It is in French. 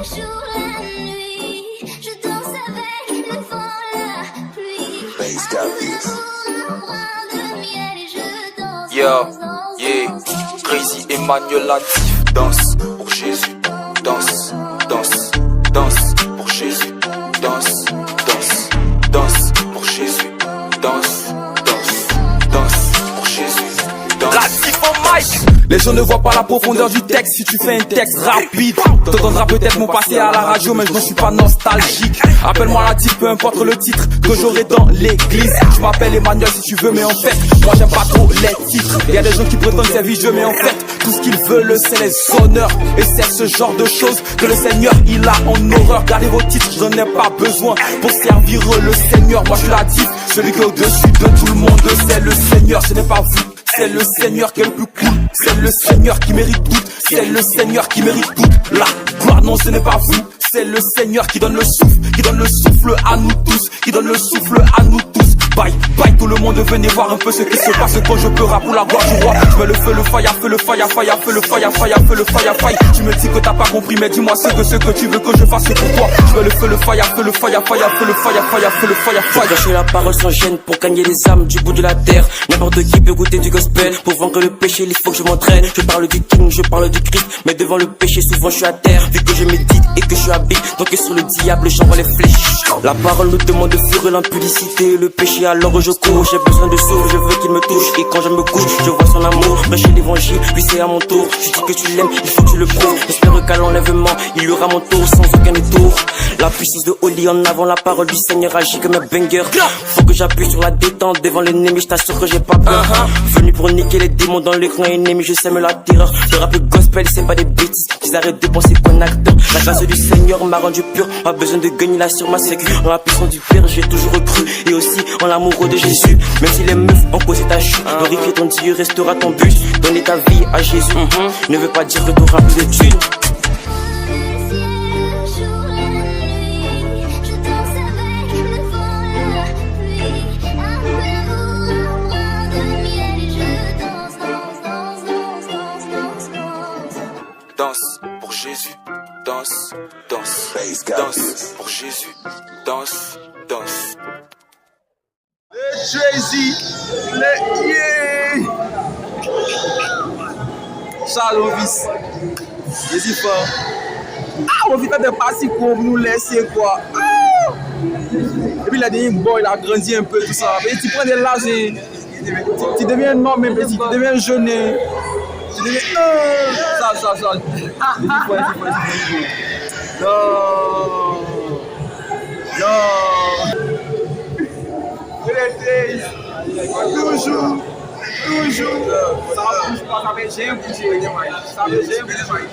jour, la nuit, je danse avec le vent, la pluie. Un brin de miel et je danse, danse, danse. Crazy Emmanuel Latif, danse pour Jésus, danse, danse, danse pour Jésus, danse, danse, danse pour Jésus, danse, danse, danse pour Jésus, danse. Latif au mic. Les gens ne voient pas la profondeur du texte. Si tu fais un texte rapide, t'entendras peut-être mon passé à la radio, mais je n'en suis pas nostalgique. Appelle-moi Latif, peu importe le titre que j'aurai dans l'église. Je m'appelle Emmanuel si tu veux, mais en fait, moi j'aime pas trop les titres. Il y a des gens qui prétendent servir Dieu, mais en fait, tout ce qu'ils veulent, c'est les honneurs. Et c'est ce genre de choses que le Seigneur, il a en horreur. Gardez vos titres, je n'en ai pas besoin pour servir le Seigneur. Moi je suis Latif, celui qui est au-dessus de tout le monde, c'est le Seigneur, ce n'est pas vous. C'est le Seigneur qui est le plus cool. C'est le Seigneur qui mérite tout. C'est le Seigneur qui mérite tout. La gloire, non, ce n'est pas vous. C'est le Seigneur qui donne le souffle. Qui donne le souffle à nous tous. Qui donne le souffle à nous tous. Bye, bye, tout le monde, venez voir un peu ce qui se passe quand je pleure pour la gloire du roi. Je mets le feu, le fire, feu, le fire, fire, feu, le fire, fire, feu, le fire, fire. Tu me dis que t'as pas compris, mais dis-moi ce que tu veux que je fasse pour toi. Je mets le feu, le fire, feu, le fire, fire, feu, le fire, fire, feu, le fire, fire. Cacher la parole sans gêne pour gagner les âmes du bout de la terre. N'importe qui peut goûter du gospel. Pour vaincre le péché, il faut que je m'entraîne. Je parle du King, je parle du Christ. Mais devant le péché, souvent je suis à terre. Vu que je médite et que je suis habile, donc sur le diable, j'envoie les flèches. La parole nous demande de fuir l'impudicité, le péché, alors je cours. J'ai besoin de sourds, je veux qu'il me touche. Et quand je me couche, je vois son amour. Prêcher l'évangile, lui c'est à mon tour. Je dis que tu l'aimes, il faut que tu le prouves. J'espère qu'à l'enlèvement, il y aura mon tour sans aucun détour. La puissance de Oli en avant, la parole du Seigneur agit comme un banger. Faut que j'appuie sur la détente devant l'ennemi, je t'assure que j'ai pas peur. Venu pour niquer les démons dans l'écran ennemi, je sème la terreur. Le rap le gospel, c'est pas des bêtises. Qu'ils arrêtent de penser qu'on acteur. La grâce du Seigneur m'a rendu pur. Pas besoin de gagner là sur ma sécu. En la puissance du Père, j'ai toujours cru. Et aussi en l'amour de Jésus. Même si les meufs ont causé ta chute, glorifier ton Dieu restera ton but. Donner ta vie à Jésus ne veut pas dire que t'auras plus de thunes. Danse pour Jésus, danse, danse, danse pour Jésus, danse, danse. Trazy, Charles Ovis, Jésus fort. Ah, on vit de passer pour nous laisser quoi. Ah! Et puis il a dit bon, il a grandi un peu tout ça. Et tu prends de l'âge, tu deviens un homme, tu deviens jeune. Tu deviens ça. Non. Toujours. Ça bouge pas, ça fait jamais bouger. Ça fait jamais bouger.